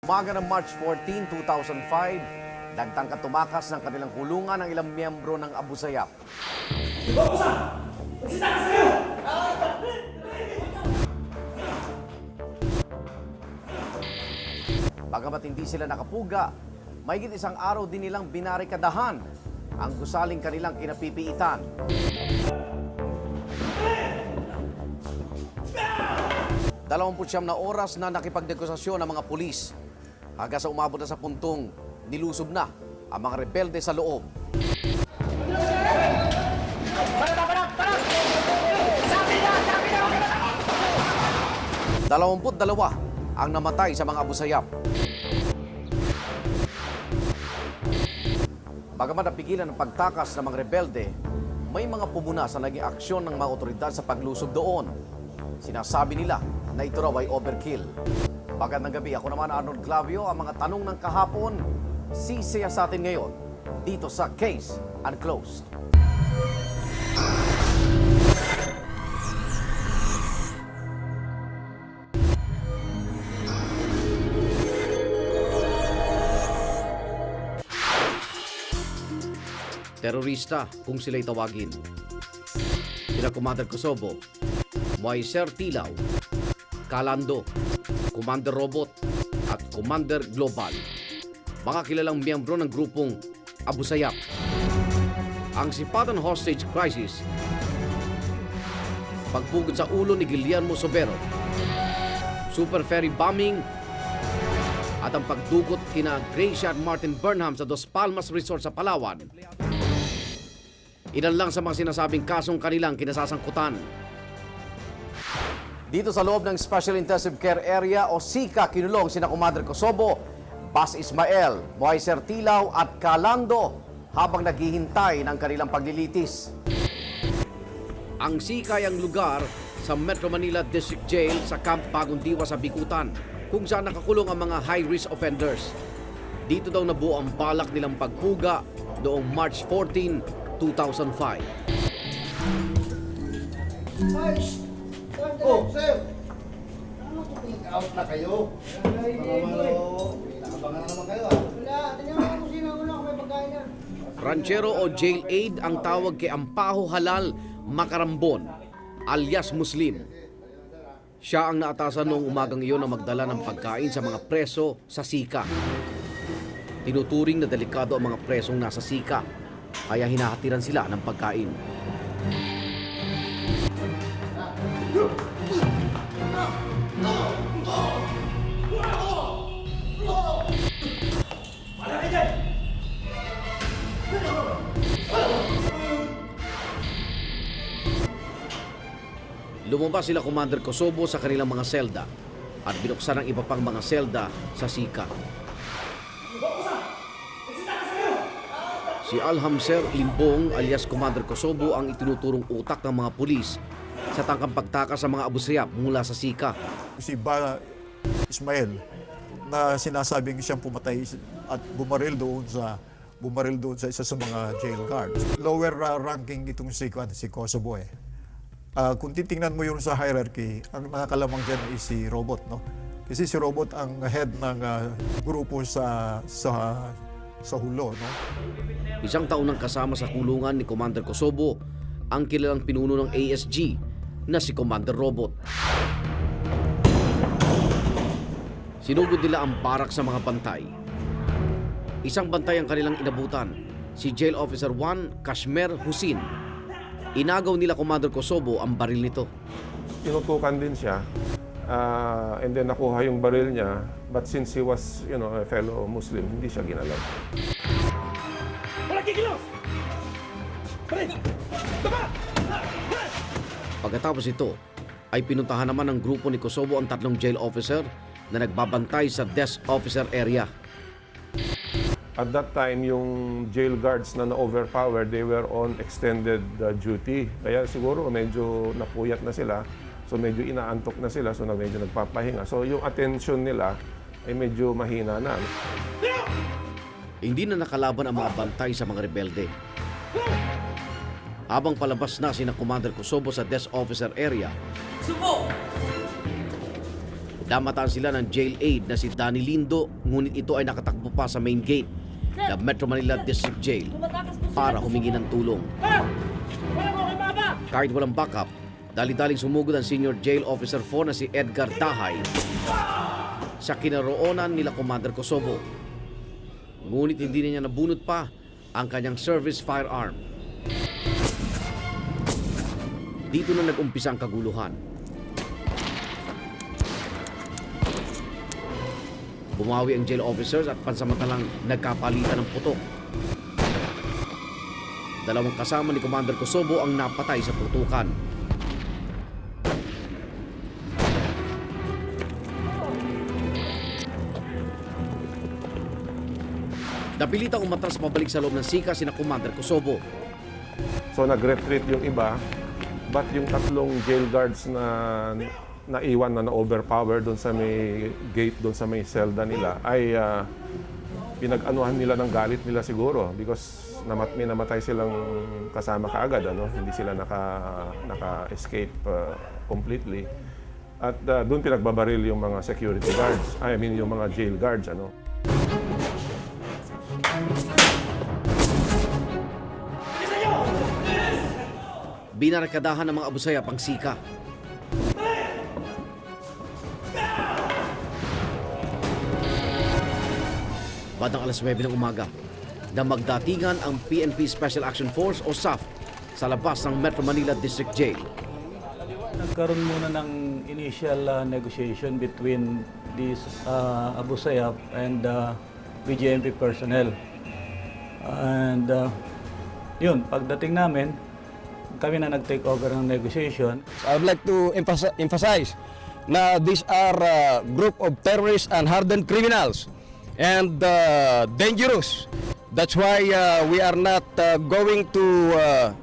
Umaga ng March 14, 2005, nagtangka tumakas ng kanilang kulungan ang ilang miyembro ng Abu Sayyaf. Bagamat hindi sila nakapuga, mahigit isang araw din nilang binarikadahan ang gusaling kanilang kinapipiitan. Dalawamputsyam na oras na nakipagnegosasyon ang mga pulis hanggang sa umabot na sa puntong nilusob na ang mga rebelde sa loob. 22 ang namatay sa mga Abu Sayyaf. Bagaman napigilan ang pagtakas ng mga rebelde, may mga pumuna sa naging aksyon ng mga otoridad sa paglusob doon. Sinasabi nila na ito raw ay overkill. Bagad ng gabi, ako naman Arnold Clavio, ang mga tanong ng kahapon, sisiya sa atin ngayon dito sa Case Unclosed. Terorista kung sila'y tawagin. Sina Commander Kosovo, Moiser Tilaw, Kalando, Commander Robot at Commander Global. Mga kilalang miyembro ng grupong Abu Sayyaf. Ang sipatan hostage crisis, pagpugod sa ulo ni Guillermo Sobero, super ferry bombing at ang pagdugot kina Gracia at Martin Burnham sa Dos Palmas Resort sa Palawan. Ilan lang sa mga sinasabing kasong kanilang kinasasangkutan. Dito sa loob ng Special Intensive Care Area o SICA, kinulong sina Commander Kosovo, Bas Ismael, Moiser Tilaw at Kalando habang naghihintay ng kanilang paglilitis. Ang SICA ay ang lugar sa Metro Manila District Jail sa Camp Bagong Diwa sa Bikutan, kung saan nakakulong ang mga high-risk offenders. Dito daw nabuo ang balak nilang pagpuga noong March 14, 2005. Oh, sir! Ano ito pick-out na kayo? Nakabangan na naman kayo Wala, tingnan mo yung kusina ko lang kung may pagkain yan. Ranchero o jail aid ang tawag kay Ampaho Halal Makarambon, alias Muslim. Siya ang naatasan noong umagang iyon na magdala ng pagkain sa mga preso sa SICA. Tinuturing na delikado ang mga presong nasa SICA, kaya hinahatiran sila ng pagkain. Lumabas sila Commander Kosovo sa kanilang mga selda at binuksan ang iba pang mga selda sa SICA. Si Alhamser Limbong alias Commander Kosovo ang itinuturong utak ng mga pulis sa tangkang pagtakas sa mga Abu Sayyaf mula sa SICA. Si Ba Ismael na sinasabing siyang pumatay at bumaril doon sa isa sa mga jail guards. Lower ranking itong si Kosovo eh. Kung titingnan mo yun sa hierarchy, ang nakakalamang dyan is si Robot, no? Kasi si Robot ang head ng grupo sa Hulo, no? Isang taon nang kasama sa kulungan ni Commander Kosovo ang kilalang pinuno ng ASG na si Commander Robot. Sinugod nila ang barak sa mga bantay. Isang bantay ang kanilang inabutan, si Jail Officer 1 Kashmir Hussein. Inagaw nila Commander Kosovo ang baril nito. Tinutukan din siya and then nakuha yung baril niya, but since he was a fellow Muslim, hindi siya ginalaw. Pagkatapos ito, ay pinuntahan naman ng grupo ni Kosovo ang 3 jail officer na nagbabantay sa desk officer area. At that time, yung jail guards na na-overpowered, they were on extended duty. Kaya siguro medyo napuyat na sila, so medyo inaantok na sila, so medyo nagpapahinga. So yung attention nila ay medyo mahina na. Hindi na nakalaban ang mga bantay sa mga rebelde. Habang palabas na sina Commander Kosovo sa desk officer area, Damataan sila ng jail aide na si Danny Lindo, ngunit ito ay nakatakbo pa sa main gate ng Metro Manila District Jail para humingi ng tulong. Kahit walang backup, dali-daling sumugod ang Senior Jail Officer 4 na si Edgar Dahay sa kinaroonan nila Commander Kosovo. Ngunit hindi na niya nabunot pa ang kanyang service firearm. Dito na nag-umpisa ang kaguluhan. Bumawi ang jail officers at pansamantalang nagkapalitan ng putok. Dalawang kasama ni Commander Kosovo ang napatay sa putukan. Napilitang umatras pabalik sa loob ng SICA sina Commander Kosovo. So nag-retreat yung iba, but yung tatlong jail guards na naiwan na na-overpower doon sa may gate, doon sa may selda nila, ay pinag-anuhan nila ng galit nila siguro because may namatay silang kasama kaagad, ano? Hindi sila naka-escape completely. At doon pinagbabaril yung mga security guards, yung mga jail guards, ano? Binarakadahan ng mga abusayap ang SICA. Bandang alas 9 ng umaga, na magdatingan ang PNP Special Action Force o SAF sa labas ng Metro Manila District Jail. Nagkaroon muna ng initial negotiation between these Abu Sayyaf and BJMP personnel. And yun, pagdating namin, kami na nag-take over ng negotiation. I would like to emphasize na these are a group of terrorists and hardened criminals and dangerous. That's why we are not going to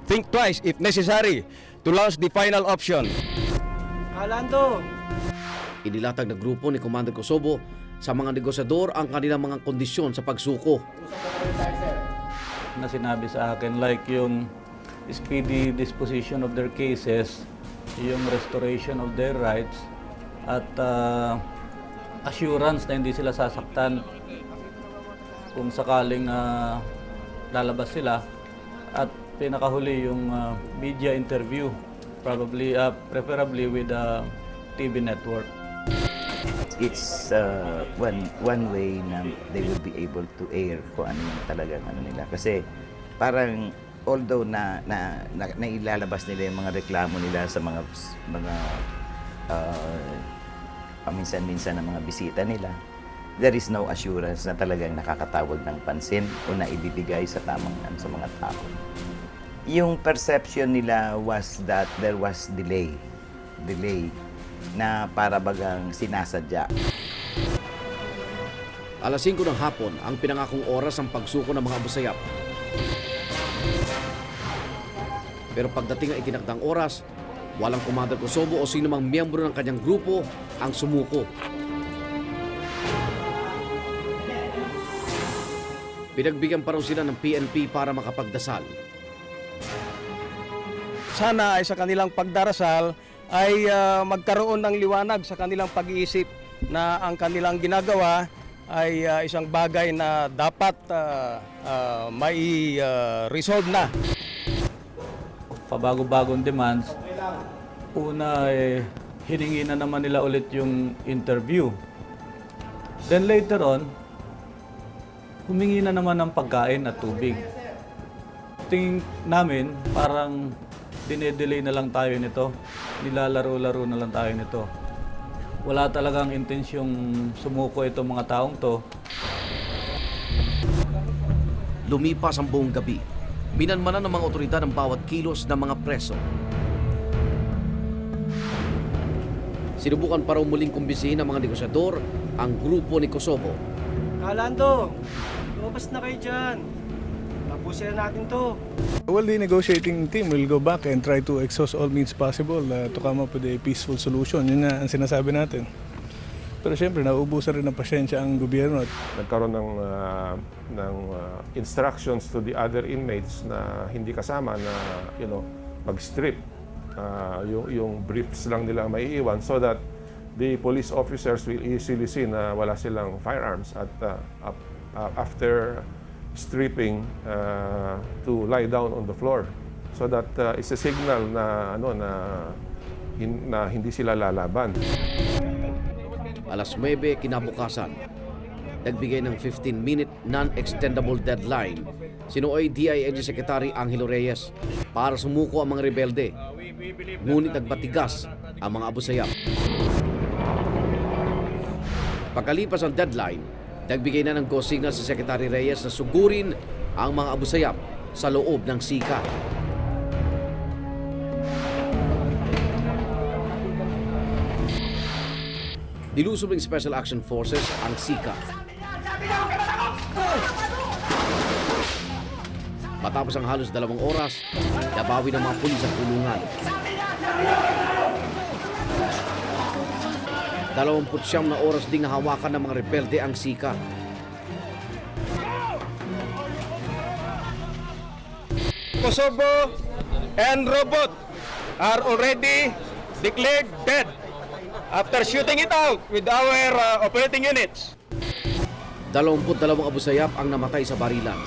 think twice if necessary to launch the final option. Alando! Inilatag ng grupo ni Commander Kosovo sa mga negosyador ang kanilang mga kondisyon sa pagsuko. Na sinabi sa akin like yung speedy disposition of their cases, yung restoration of their rights, at assurance na hindi sila sasaktan kung sakaling lalabas sila, at pinakahuli yung media interview, preferably with a TV network. It's one way na they will be able to air kung ano yung talagang ano nila. Kasi parang although na ilalabas nila yung mga reklamo nila sa mga paminsan-minsan ng mga bisita nila, there is no assurance na talagang nakakatawag ng pansin o na ibibigay sa tamang sa mga tao. Yung perception nila was that there was delay na para bagang sinasadya. Alas 5 ng hapon ang pinangakong oras ng pagsuko ng mga abusayap. Pero pagdating ang itinakdang oras, walang Commander Kosovo o sino mang miyembro ng kanyang grupo ang sumuko. Pinagbigyan pa raw sila ng PNP para makapagdasal. Sana ay sa kanilang pagdarasal ay magkaroon ng liwanag sa kanilang pag-iisip na ang kanilang ginagawa ay isang bagay na dapat may resolve na. Pabago-bagong demands. Una, hiningi na naman nila ulit yung interview. Then later on, humingi na naman ng pagkain at tubig. Tingin namin, parang dinedelay na lang tayo nito. Nilalaro-laro na lang tayo nito. Wala talagang intensyong sumuko itong mga taong to. Lumipas ang buong gabi. Minanmanan ng mga otoridad ang bawat kilos ng mga preso. Sinubukan pa raw muling kumbisihin ng mga negosyador ang grupo ni Kosovo. Alando! Lumabas na kayo dyan. Tapusin na natin to. Well, the negotiating team will go back and try to exhaust all means possible to come up with a peaceful solution. Yun na ang sinasabi natin. Pero siyempre, nauubusan rin ng pasyensya ang gobyerno. Nagkaroon ng instructions to the other inmates na hindi kasama na mag-strip. Yung briefs lang nila ang maiiwan so that the police officers will easily see na wala silang firearms at after stripping to lie down on the floor. So that is a signal na hindi sila lalaban. Alas 9 kinabukasan, nagbigay ng 15-minute non-extendable deadline si Nooy DILG Secretary Angelo Reyes para sumuko ang mga rebelde. Ngunit nagbatigas ang mga abusayap. Pagkalipas ang deadline, nagbigay na ng go signal si Secretary Reyes na sugurin ang mga abusayap sa loob ng SICA. Nilusob ng Special Action Forces ang SICA. Matapos ang halos 2 oras, nabawi ng mga pulis ang kulungan. 29 na oras ding nahawakan ng mga rebelde ang SICA. Kosovo and Robot are already declared dead after shooting it out with our operating units. 22 abusayap ang namatay sa barilan.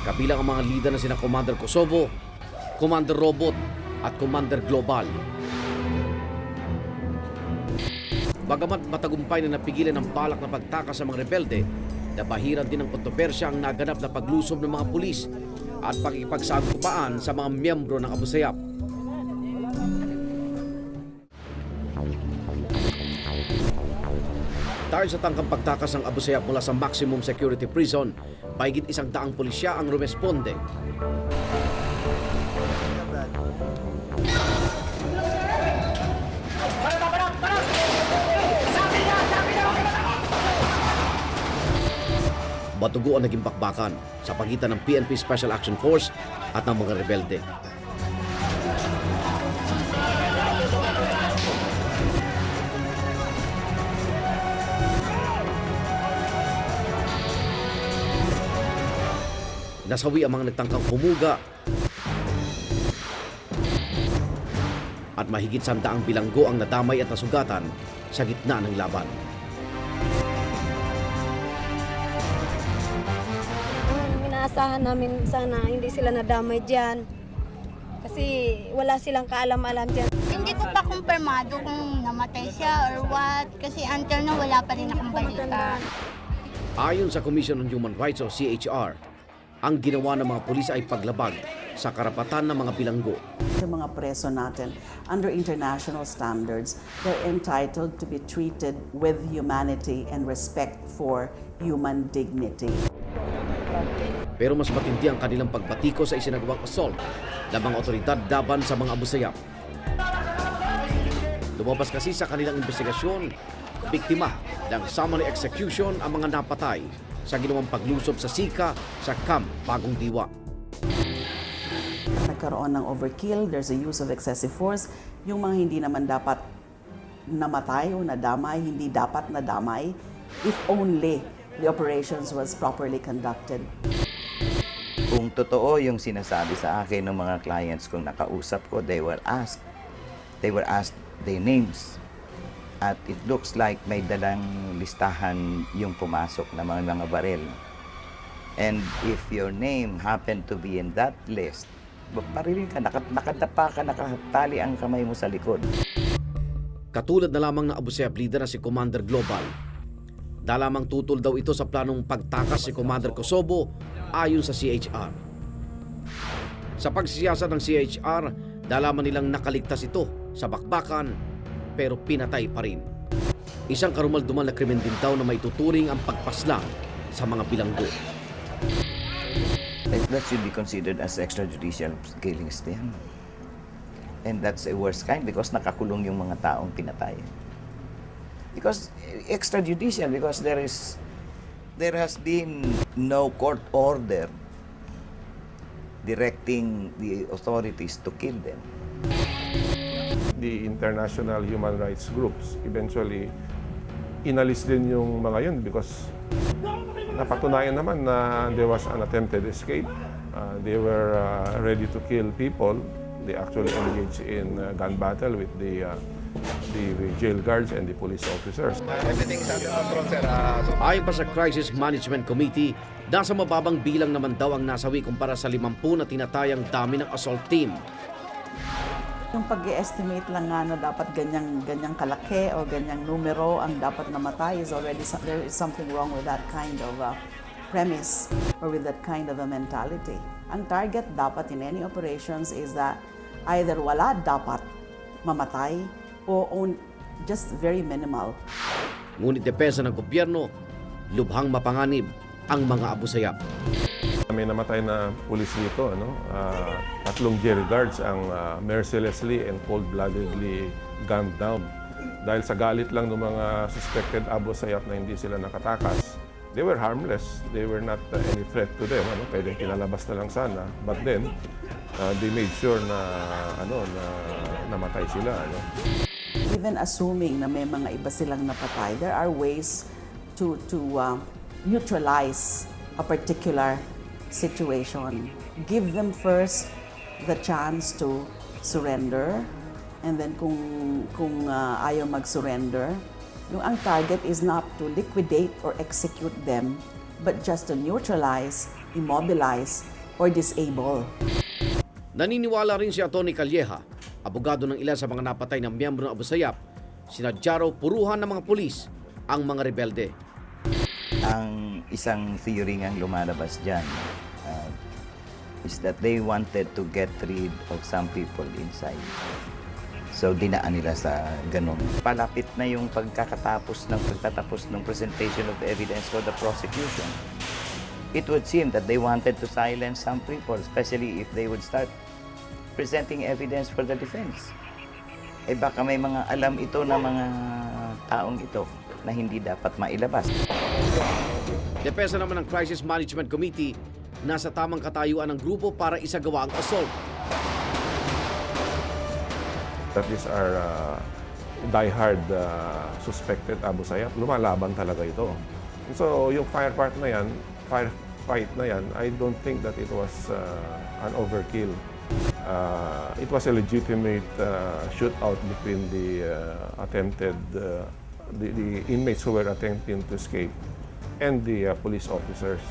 Kabilang ang mga lider na sina Commander Kosovo, Commander Robot at Commander Global. Bagamat matagumpay na napigilan ang balak na pagtakas sa mga rebelde, nabahiran din ng kontrobersya ang naganap na paglusob ng mga pulis at pakikipagsagupaan sa mga miyembro ng abusayap. Dahil sa tangkang pagtakas ng abusayap mula sa maximum security prison, mahigit 100 pulisya ang rumesponde. Matugo ang naging bakbakan sa pagitan ng PNP Special Action Force at ng mga rebelde. Nasawi ang mga nagtangkang humuga at mahigit 100 bilanggo ang nadamay at nasugatan sa gitna ng laban. Inaasahan namin sana hindi sila nadamay dyan kasi wala silang kaalam-alam dyan. Hindi ko pa kumpirmado kung namatay siya or what kasi until na wala pa rin akong balita. Ayon sa Commission on Human Rights o CHR, ang ginawa ng mga pulis ay paglabag sa karapatan ng mga bilanggo. Sa mga preso natin, under international standards, they're entitled to be treated with humanity and respect for human dignity. Pero mas matindi ang kanilang pagbatiko sa isinagawang assault ng mga otoridad laban sa mga abusayap. Lumabas kasi sa kanilang investigasyon, biktima ng summary execution ang mga napatay sa ginawang paglusob sa SICA sa Camp Bagong Diwa. Nagkaroon ng overkill, there's a use of excessive force. Yung mga hindi naman dapat namatay o nadamay, hindi dapat nadamay, if only the operations was properly conducted. Kung totoo yung sinasabi sa akin ng mga clients kong nakausap ko, they were asked their names. At it looks like may dalang listahan yung pumasok na mga barel. And if your name happened to be in that list, maririn ka, nakadapa ka, nakatali ang kamay mo sa likod. Katulad na lamang ng abusayap leader na si Commander Global. Dalamang tutol daw ito sa planong pagtakas si Commander Kosovo ayon sa CHR. Sa pagsisiyasat ng CHR, dalaman nilang nakaligtas ito sa bakbakan pero pinatay pa rin. Isang karumaldumal na krimen din daw na may tuturing ang pagpaslang sa mga bilanggo. That should be considered as extrajudicial killings din. And that's a worst kind because nakakulong yung mga taong pinatay. Because extrajudicial because there has been no court order directing the authorities to kill them. The international human rights groups eventually inalis din yung mga yun because napatunayan naman na there was an attempted escape. They were ready to kill people. They actually engaged in gun battle with the the jail guards and the police officers. Ayon pa sa Crisis Management Committee, nasa mababang bilang naman daw ang nasawi kumpara sa 50 na tinatayang dami ng assault team. Yung pag-estimate lang nga na dapat ganyang kalaki o ganyang numero ang dapat namatay is already, there is something wrong with that kind of premise or with that kind of a mentality. Ang target dapat in any operations is that either wala dapat mamatay o just very minimal. Ngunit depensa ng gobyerno, lubhang mapanganib ang mga abusayap. May namatay na pulis dito, 3 jail guards ang mercilessly and cold-bloodedly gunned down. Dahil sa galit lang ng mga suspected abusayap na hindi sila nakatakas, they were harmless. They were not any threat to them. Pwedeng kinalabas na lang sana. But then, they made sure na namatay sila. Even assuming na may mga iba silang napatay, there are ways to neutralize a particular situation. Give them first the chance to surrender, and then kung ayaw mag-surrender, ang target is not to liquidate or execute them, but just to neutralize, immobilize, or disable. Naniniwala rin si Atty. Calleja, abogado ng ilan sa mga napatay ng miyembro ng abusayap, sinadya raw puruhan ng mga pulis ang mga rebelde. Ang isang theory ngang lumalabas dyan is that they wanted to get rid of some people inside. So dinaan nila sa ganun. Palapit na yung pagtatapos ng presentation of evidence for the prosecution. It would seem that they wanted to silence some people, especially if they would start presenting evidence for the defense. Baka may mga alam ito na mga taong ito na hindi dapat mailabas. Depensa naman ng Crisis Management Committee, nasa tamang katayuan ng grupo para isagawa ang assault. That is our die-hard suspected abusayap. Lumalaban talaga ito. So yung firefight na yan, I don't think that it was an overkill. It was a legitimate shootout between the inmates who were attempting to escape and the police officers.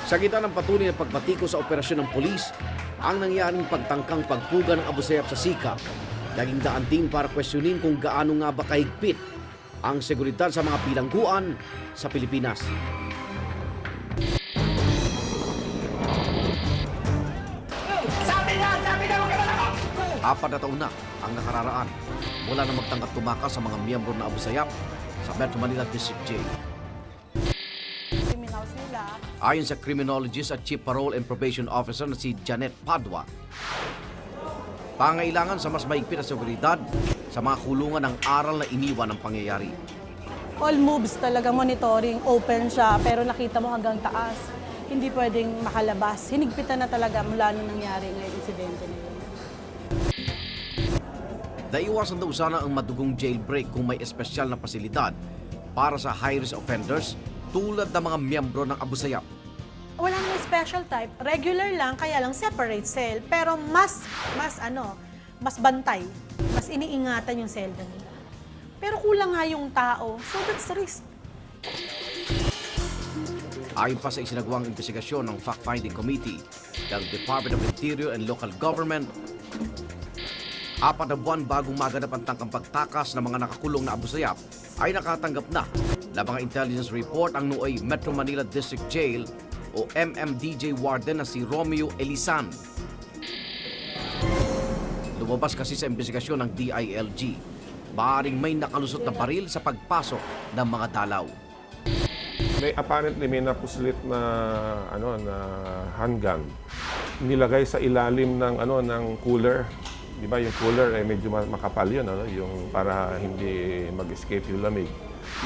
Sa gitna ng patuloy na pagbatiko sa operasyon ng pulis, ang nangyaring pagtangkang pagpuga ng abusayap sa SICA, naging daan din para questionin kung gaano nga ba kahigpit ang seguridad sa mga bilangguan sa Pilipinas. Apat na taon na ang nakararaan mula na magtanggap tumakas sa mga miyembro na abusayap sa Metro Manila District Jail. Ayon sa criminologist at Chief Parole and Probation Officer na si Janet Padua, pangailangan sa mas mahigpit na seguridad sa mga kulungan ng aral na iniwan ng pangyayari. All moves talaga monitoring, open siya, pero nakita mo hanggang taas. Hindi pwedeng makalabas. Hinigpitan na talaga mula nung nangyari ngayong insidente na yun. Naiwasan daw sana ang madugong jailbreak kung may espesyal na pasilidad para sa high-risk offenders tulad ng mga miyembro ng abusayap. Wala namang special type. Regular lang, kaya lang separate cell. Pero mas bantay. Mas iniingatan yung selda nila. Pero kulang nga yung tao, so that's the risk. Ayon pa sa isinagawang investigasyon ng Fact-Finding Committee ng Department of Interior and Local Government, 4 na buwan bagong maganap ang tangkang pagtakas ng mga nakakulong na abusayap ay nakatanggap na ng mga intelligence report ang nooy Metro Manila District Jail o MMDJ Warden na si Romeo Elisan. Lumabas kasi sa investigasyon ng DILG, maaaring may nakalusot na baril sa pagpasok ng mga dalaw. Apparently may napuslit na handgun nilagay sa ilalim ng cooler. Di ba yung cooler ay medyo makapal yun, yung para hindi mag-escape yung lamig.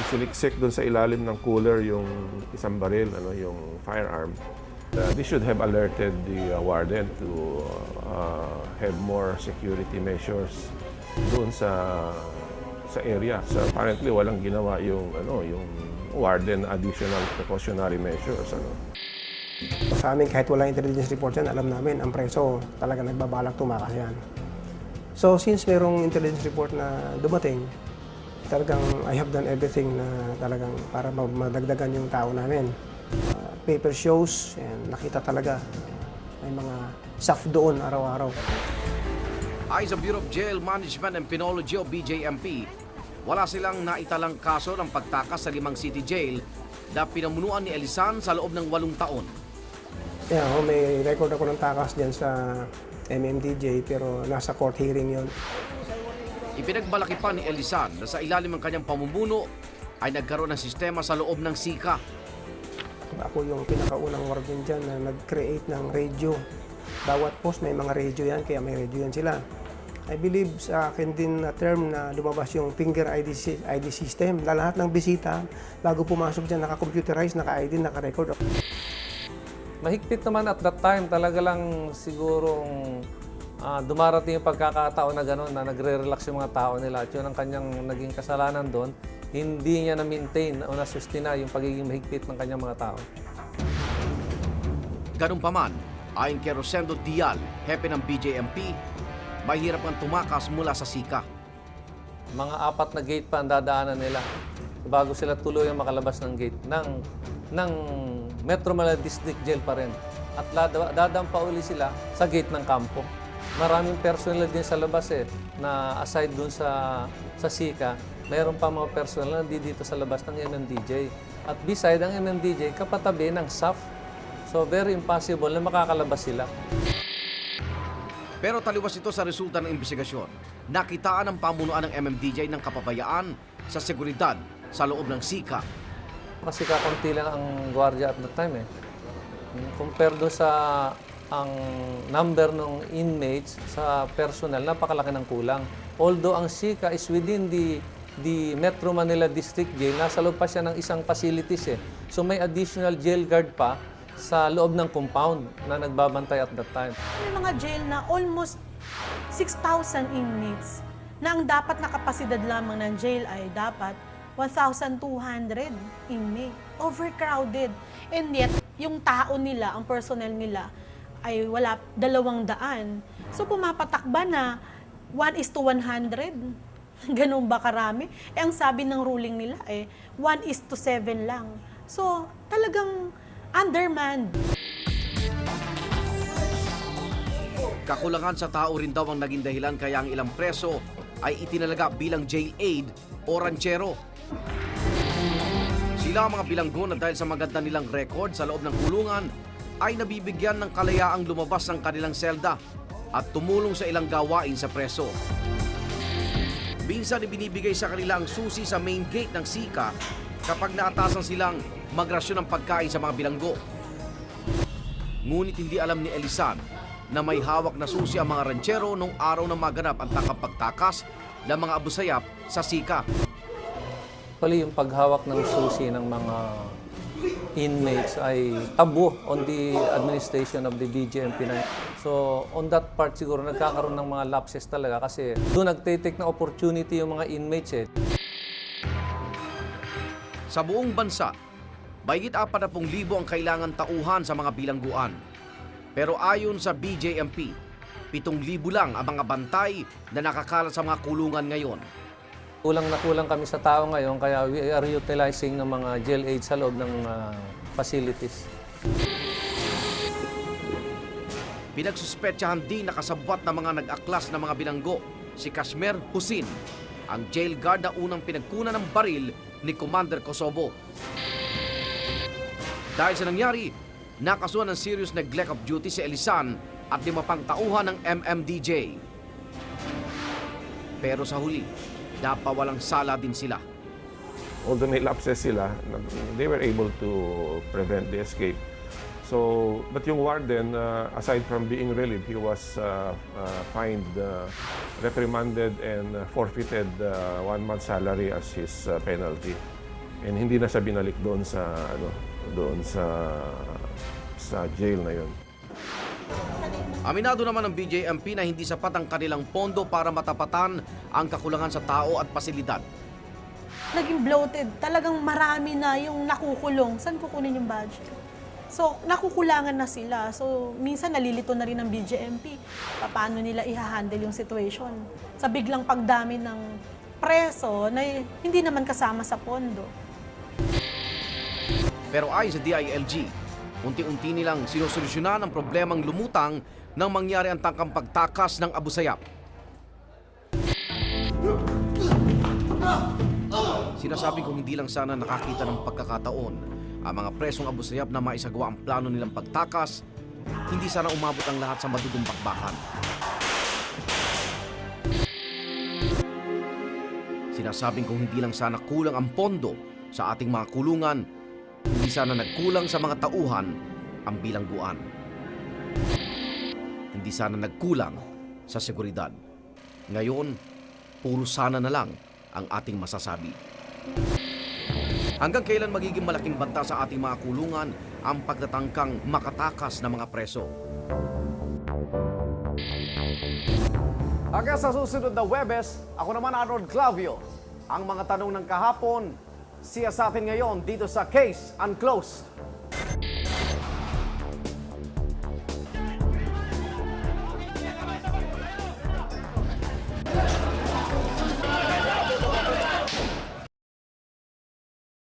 Isiliksik doon sa ilalim ng cooler yung isang baril, yung firearm. They should have alerted the warden to have more security measures doon sa area. So apparently walang ginawa yung warden additional precautionary measures. Sa amin, kahit wala intelligence report yan, alam namin ang preso talaga nagbabalak tumakas yan. So since mayroong intelligence report na dumating, talagang I have done everything na talagang para madagdagan yung tao namin. Paper shows, and nakita talaga may mga staff doon araw-araw. Ayon sa Bureau of Jail Management and Penology o BJMP, wala silang naitalang kaso ng pagtakas sa 5 city jail na pinamunuan ni Elisan sa loob ng 8 taon. Yeah, may record ako ng takas dyan sa MMDJ pero nasa court hearing yon. Ipinagmalaki pa ni Elisan na sa ilalim ng kanyang pamumuno ay nagkaroon ng sistema sa loob ng SICA. Ako yung pinakaunang warden dyan na nag-create ng radio. Bawat post may mga radio yan, kaya may radio yan sila. I believe sa akin din na term na lumabas yung finger ID system. Lahat ng bisita, bago pumasok dyan, naka-computerize, naka-ID, naka-record. Mahigpit naman at that time, talaga lang sigurong dumarating yung pagkakataon na gano'n na nagre-relax yung mga tao nila. At yun ang kanyang naging kasalanan doon. Hindi niya na-maintain o na-sustina yung pagiging mahigpit ng kanyang mga tao. Ganun pa man, ayon kay Rosendo Dial, hepe ng BJMP, mahirap ang tumakas mula sa SICA. Mga 4 na gate pa ang dadaanan nila bago sila tuloy ang makalabas ng gate ng Metro Manila District Jail pa rin. At dadaan pa uli sila sa gate ng kampo. Maraming personnel din sa labas na aside dun sa SICA, mayroon pa mga personnel na dito sa labas ng MMDJ. At beside ang MMDJ, kapatabi ng SAF. So very impossible na makakalabas sila. Pero taliwas ito sa resulta ng investigasyon. Nakitaan ng pamunuan ng MMDJ ng kapabayaan sa seguridad sa loob ng SICA. Kasi kakunti lang ang gwardiya at that time Compare do sa ang number ng inmates sa personnel, napakalaki ng kulang. Although ang SICA is within the Metro Manila District Jail, nasa loob pa siya ng isang facilities So may additional jail guard pa sa loob ng compound na nagbabantay at that time. May mga jail na almost 6,000 inmates na ang dapat na kapasidad lamang ng jail ay dapat 1,200 inmate. Overcrowded. And yet, yung tao nila, ang personnel nila, ay wala 200. So pumapatakba na 1:100. Ganun ba karami? Ang sabi ng ruling nila 1:7 lang. So talagang undermanned. Kakulangan sa tao rin daw ang naging dahilan kaya ang ilang preso ay itinalaga bilang jail aid o ranchero. Sila ang mga bilanggo na dahil sa maganda nilang record sa loob ng kulungan ay nabibigyan ng kalayaang lumabas ng kanilang selda at tumulong sa ilang gawain sa preso. Minsan ibinibigay sa kanila ang susi sa main gate ng SICA kapag naatasan silang magrasyon ng pagkain sa mga bilanggo. Ngunit hindi alam ni Elisan na may hawak na susi ang mga ranchero nung araw na maganap ang takapagtakas ng mga abusayap sa SICA. Pali yung paghawak ng susi ng mga inmates ay tabu on the administration of the BJMP. So on that part siguro nagkakaroon ng mga lapses talaga kasi doon nagtitake ng opportunity yung mga inmates Sa buong bansa, mahigit 40,000 ang kailangan tauhan sa mga bilangguan. Pero ayon sa BJMP, 7,000 lang ang mga bantay na nakakalat sa mga kulungan ngayon. Kulang na kulang kami sa tao ngayon kaya we are utilizing ng mga jail aids sa loob ng facilities. Pinagsuspetsahan din na kasabwat ng mga nag-aklas na mga bilanggo si Kashmer Husin, ang jail guard na unang pinagkunan ng baril ni Commander Kosobo. Dahil sa nangyari, nakasuhan ng serious neglect of duty si Elisan at 5 pang tauhan ng MMDJ. Pero sa huli, napawalang sala din sila. Although may lapses sila, they were able to prevent the escape. So, but yung warden, aside from being relieved, he was fined, reprimanded, and forfeited 1 month's salary as his penalty. And hindi na siya binalik doon sa jail na yun. Aminado naman ng BJMP na hindi sapat ang kanilang pondo para matapatan ang kakulangan sa tao at pasilidad. Naging bloated. Talagang marami na yung nakukulong. Saan kukunin yung budget? So, nakukulangan na sila. So, minsan nalilito na rin ng BJMP. Paano nila i-handle yung situation? Sa biglang pagdami ng preso na hindi naman kasama sa pondo. Pero ayon sa DILG, unti-unti nilang sinusolusyonan ang problemang lumutang nang mangyari ang tangkang pagtakas ng Abu Sayyaf. Sinasabi kong hindi lang sana nakakita ng pagkakataon ang mga presong Abu Sayyaf na maisagawa ang plano nilang pagtakas, hindi sana umabot ang lahat sa madugong bakbakan. Sinasabing kung hindi lang sana kulang ang pondo sa ating mga kulungan, hindi sana nagkulang sa mga tauhan ang bilangguan. Hindi sana nagkulang sa seguridad. Ngayon, puro sana na lang ang ating masasabi. Hanggang kailan magiging malaking banta sa ating mga kulungan ang pagtatangkang makatakas ng mga preso? Hanggang sa susunod na Huwebes, ako naman Arnold Clavio. Ang mga tanong ng kahapon, siya sa atin ngayon dito sa Case Unclosed.